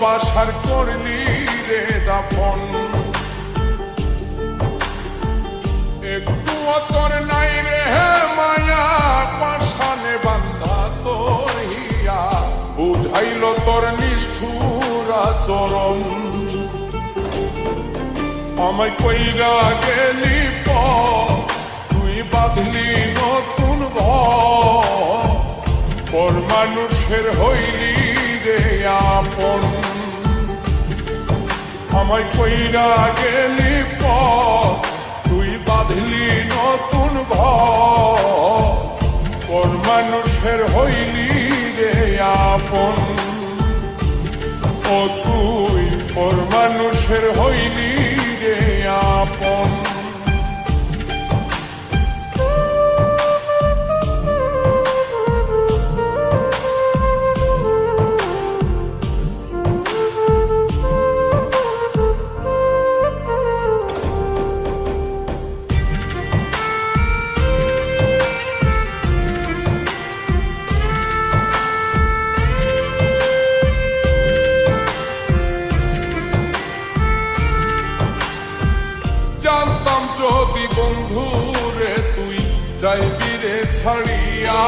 ভালোবাসার করলি রে দাফন। একটু তোর নাই রে মায়া, পাশানে বান্ধা তোর হিয়া, বুঝাইল তোর নিষ্ঠুর আচরণ। আমায় কইরা গেলি তুই বাঁধলি নতুন ঘর, পর মানুষের হইলি রে আপন। আমায় কইরা গেলি তুই বাঁধলি নতুন ঘর, পর মানুষের হইলি রে আপন। ও তুই পর মানুষের হইলি রে আপন। জানতাম যদি বন্ধু রে তুই যাইবি রে ছাড়িয়া,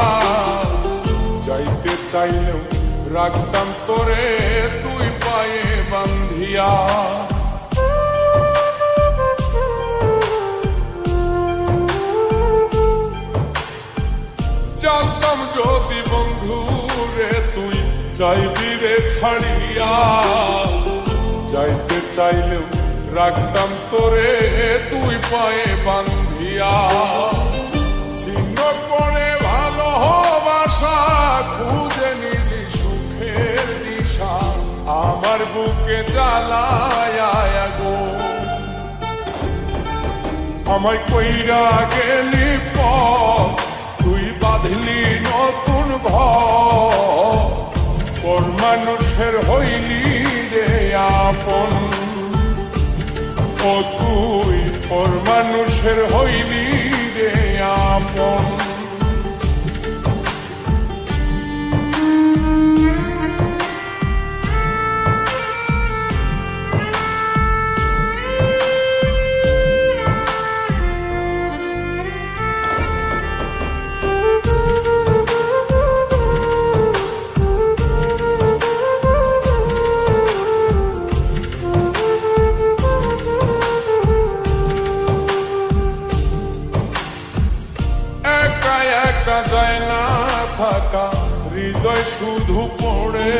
যাইতে চাইলেও রাখতাম তোরে তুই পায়ে বান্ধিয়া। জানতাম যদি বন্ধু রে তুই যাইবি রে ছাড়িয়া, যাইতে চাইলেও রাখতাম তোরে তুই পায়ে বান্ধিয়া। ছিন্ন করে ভালোবাসা খুঁজে নিলি সুখের দিশা, আমার বুকে জ্বালায় গো। আমায় কইরা গেলি তুই বাঁধলি নতুন ঘর, পর মানুষের হইলি রে আপন। ও তুই পর মানুষের হইলি রে আপন। একা যায় না থাকা, হৃদয় শুধু পড়ে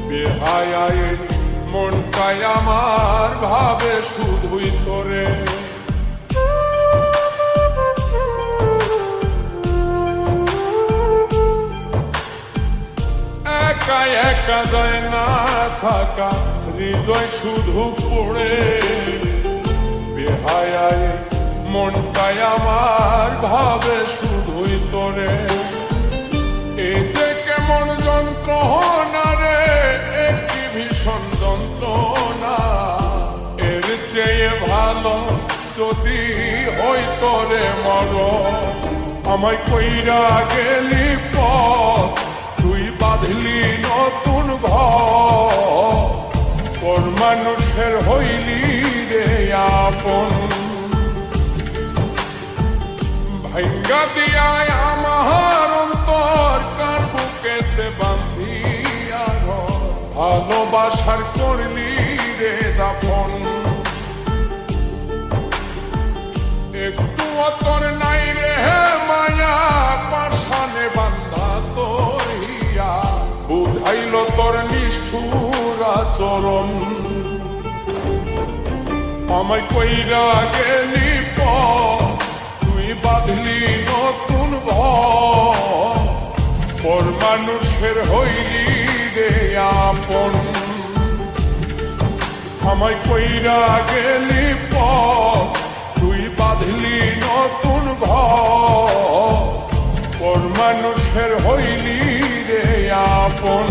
বেহায়, মনটাই আমার ভাবে শুধুই তোরে। একা একা যায় না থাকা, হৃদয় শুধু পড়ে বেহায়, মনটাই আমার ভাবে শুধুই তোরে। এই যে কেমন যন্ত্রণা রে, একটি ভীষণ যন্ত্রণা, এর চেয়ে ভালো যদি হই তোরে মর। আমায় কইরা গেলি তুই বাঁধলি নতুন ঘর, পর মানুষের হইলি রে আপন। ভাঙ্গা দিয়ায় আমার অন্তর কার বুকেতে বান্ধিয়া ঘর, ভালোবাসার করলি রে দাফন। একটু তোর নাই রে মায়া, পাশানে বান্ধা তোর হিয়া, বুঝাইল তোর নিষ্ঠুর আচরণ। আমায় কইরা গেলি তুই বাঁধলি নতুন ঘর, পর মানুষের হইলি রে আপন। আমায় কইরা গেলি তুই বাঁধলি নতুন ঘর, পর মানুষের হইলি রে আপন।